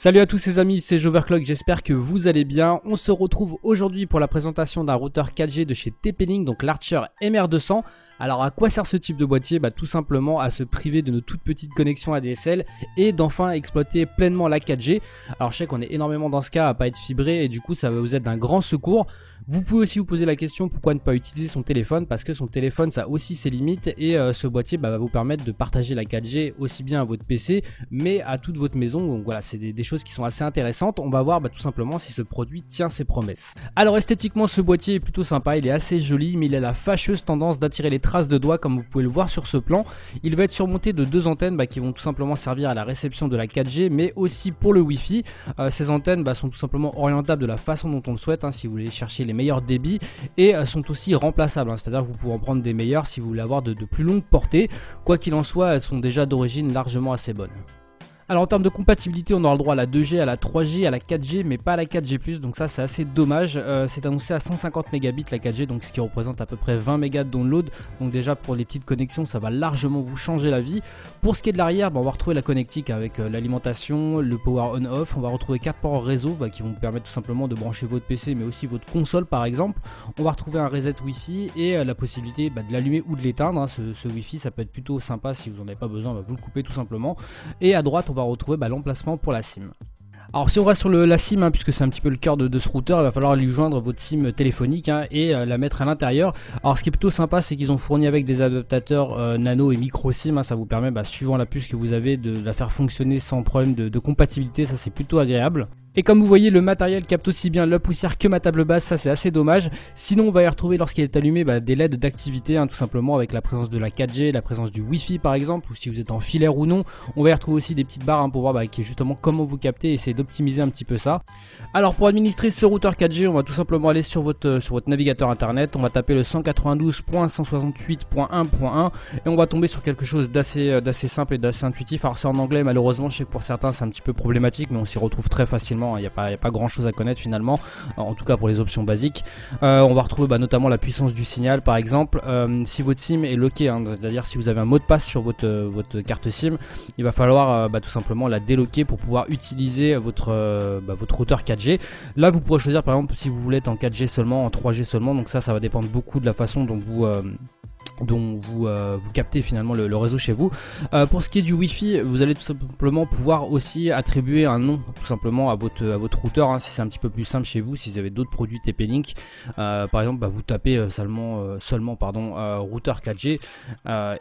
Salut à tous les amis, c'est Joverclock, j'espère que vous allez bien. On se retrouve aujourd'hui pour la présentation d'un routeur 4G de chez TP-Link, donc l'Archer MR200. Alors à quoi sert ce type de boîtier? Tout simplement à se priver de nos toutes petites connexions ADSL et d'enfin exploiter pleinement la 4G. Alors je sais qu'on est énormément dans ce cas à pas être fibré et du coup ça va vous être d'un grand secours. Vous pouvez aussi vous poser la question pourquoi ne pas utiliser son téléphone, parce que son téléphone ça a aussi ses limites et ce boîtier va vous permettre de partager la 4G aussi bien à votre PC mais à toute votre maison. Donc voilà, c'est des choses qui sont assez intéressantes. On va voir tout simplement si ce produit tient ses promesses. Alors esthétiquement ce boîtier est plutôt sympa, il est assez joli mais il a la fâcheuse tendance d'attirer les traces de doigts comme vous pouvez le voir sur ce plan. Il va être surmonté de deux antennes qui vont tout simplement servir à la réception de la 4G mais aussi pour le Wi-Fi. Ces antennes sont tout simplement orientables de la façon dont on le souhaite si vous voulez chercher les meilleurs débits et sont aussi remplaçables, c'est-à-dire que vous pouvez en prendre des meilleurs si vous voulez avoir de plus longues portées. Quoi qu'il en soit, elles sont déjà d'origine largement assez bonnes. Alors en termes de compatibilité, on aura le droit à la 2G, à la 3G, à la 4G, mais pas à la 4G+, donc ça c'est assez dommage. C'est annoncé à 150 mégabits la 4G, donc ce qui représente à peu près 20 mégas de download. Donc déjà pour les petites connexions, ça va largement vous changer la vie. Pour ce qui est de l'arrière, on va retrouver la connectique avec l'alimentation, le power on-off. On va retrouver 4 ports réseau qui vont vous permettre tout simplement de brancher votre PC, mais aussi votre console par exemple. On va retrouver un reset Wi-Fi et la possibilité de l'allumer ou de l'éteindre. Ce Wi-Fi, ça peut être plutôt sympa si vous n'en avez pas besoin, vous le coupez tout simplement. Et à droite, on va retrouver l'emplacement pour la SIM. Alors si on reste sur la SIM, puisque c'est un petit peu le cœur de ce routeur, il va falloir lui joindre votre SIM téléphonique et la mettre à l'intérieur. Alors ce qui est plutôt sympa, c'est qu'ils ont fourni avec des adaptateurs nano et micro SIM, ça vous permet suivant la puce que vous avez de la faire fonctionner sans problème de compatibilité, ça c'est plutôt agréable. Et comme vous voyez, le matériel capte aussi bien la poussière que ma table basse, ça c'est assez dommage. Sinon on va y retrouver lorsqu'il est allumé des LED d'activité, tout simplement avec la présence de la 4G, la présence du Wi-Fi par exemple, ou si vous êtes en filaire ou non. On va y retrouver aussi des petites barres pour voir justement comment vous captez et essayer d'optimiser un petit peu ça. Alors pour administrer ce routeur 4G, on va tout simplement aller sur votre navigateur internet, on va taper le 192.168.1.1 et on va tomber sur quelque chose d'assez simple et d'assez intuitif. Alors c'est en anglais malheureusement, je sais que pour certains c'est un petit peu problématique, mais on s'y retrouve très facilement. Il n'y a pas grand chose à connaître finalement, en tout cas pour les options basiques. On va retrouver notamment la puissance du signal par exemple. Si votre SIM est locké, c'est-à-dire si vous avez un mot de passe sur votre carte SIM, il va falloir tout simplement la déloquer pour pouvoir utiliser votre routeur 4G. Là vous pourrez choisir par exemple si vous voulez être en 4G seulement, en 3G seulement, donc ça va dépendre beaucoup de la façon dont vous captez finalement le réseau chez vous. Pour ce qui est du Wi-Fi, vous allez tout simplement pouvoir aussi attribuer un nom tout simplement à votre routeur, si c'est un petit peu plus simple chez vous, si vous avez d'autres produits TP-Link. Par exemple vous tapez seulement routeur 4G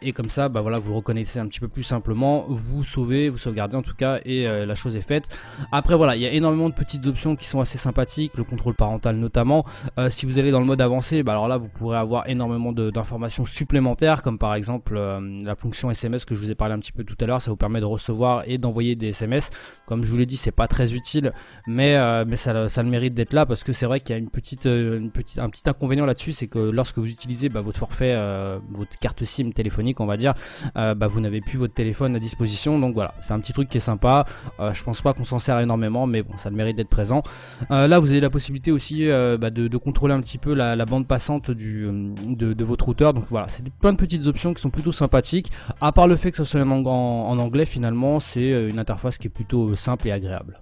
et comme ça voilà, vous le reconnaissez un petit peu plus simplement, vous sauvegardez en tout cas et la chose est faite. Après voilà, il y a énormément de petites options qui sont assez sympathiques, le contrôle parental notamment. Si vous allez dans le mode avancé, alors là vous pourrez avoir énormément d'informations supplémentaires, comme par exemple la fonction SMS que je vous ai parlé un petit peu tout à l'heure. Ça vous permet de recevoir et d'envoyer des SMS. Comme je vous l'ai dit, c'est pas très utile, mais ça le mérite d'être là, parce que c'est vrai qu'il y a un petit inconvénient là-dessus, c'est que lorsque vous utilisez votre forfait, votre carte SIM téléphonique on va dire, vous n'avez plus votre téléphone à disposition. Donc voilà, c'est un petit truc qui est sympa. Je pense pas qu'on s'en sert énormément, mais bon, ça le mérite d'être présent. Là vous avez la possibilité aussi de contrôler un petit peu la bande passante de votre routeur. Donc voilà, c'est plein de petites options qui sont plutôt sympathiques. À part le fait que ce soit en anglais, finalement c'est une interface qui est plutôt simple et agréable.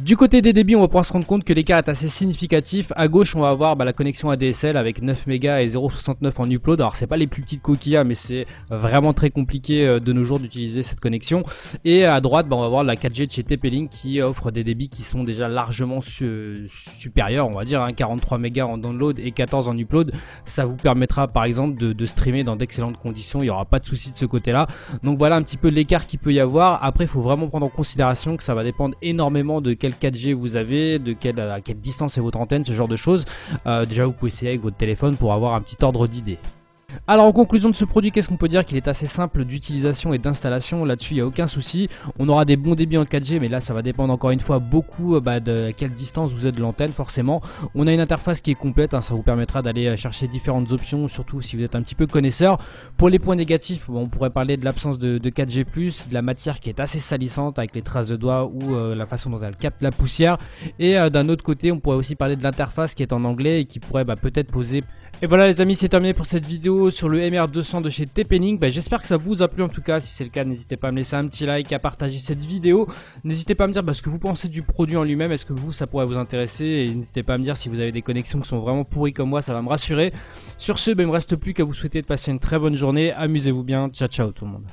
Du côté des débits, on va pouvoir se rendre compte que l'écart est assez significatif. À gauche, on va avoir la connexion ADSL avec 9 mégas et 0,69 en upload. Alors c'est pas les plus petites coquillas, mais c'est vraiment très compliqué de nos jours d'utiliser cette connexion. Et à droite, on va avoir la 4G de chez TP-Link qui offre des débits qui sont déjà largement supérieurs, on va dire, 43 mégas en download et 14 en upload. Ça vous permettra par exemple de streamer dans d'excellentes conditions. Il n'y aura pas de souci de ce côté-là. Donc voilà un petit peu l'écart qu'il peut y avoir. Après, il faut vraiment prendre en considération que ça va dépendre énormément de quel 4G vous avez, à quelle distance est votre antenne, ce genre de choses. Déjà vous pouvez essayer avec votre téléphone pour avoir un petit ordre d'idée. Alors en conclusion de ce produit, qu'est-ce qu'on peut dire? Qu'il est assez simple d'utilisation et d'installation. Là-dessus il n'y a aucun souci. On aura des bons débits en 4G, mais là ça va dépendre encore une fois beaucoup de quelle distance vous êtes de l'antenne forcément. On a une interface qui est complète, ça vous permettra d'aller chercher différentes options, surtout si vous êtes un petit peu connaisseur. Pour les points négatifs, on pourrait parler de l'absence de 4G+, de la matière qui est assez salissante avec les traces de doigts ou la façon dont elle capte la poussière. Et d'un autre côté, on pourrait aussi parler de l'interface qui est en anglais et qui pourrait peut-être poser Et voilà les amis, c'est terminé pour cette vidéo sur le MR200 de chez TP-Link. J'espère que ça vous a plu en tout cas. Si c'est le cas, n'hésitez pas à me laisser un petit like, à partager cette vidéo. N'hésitez pas à me dire ce que vous pensez du produit en lui-même. Est-ce que vous, ça pourrait vous intéresser? Et n'hésitez pas à me dire si vous avez des connexions qui sont vraiment pourries comme moi, ça va me rassurer. Sur ce, il me reste plus qu'à vous souhaiter de passer une très bonne journée. Amusez-vous bien. Ciao ciao tout le monde.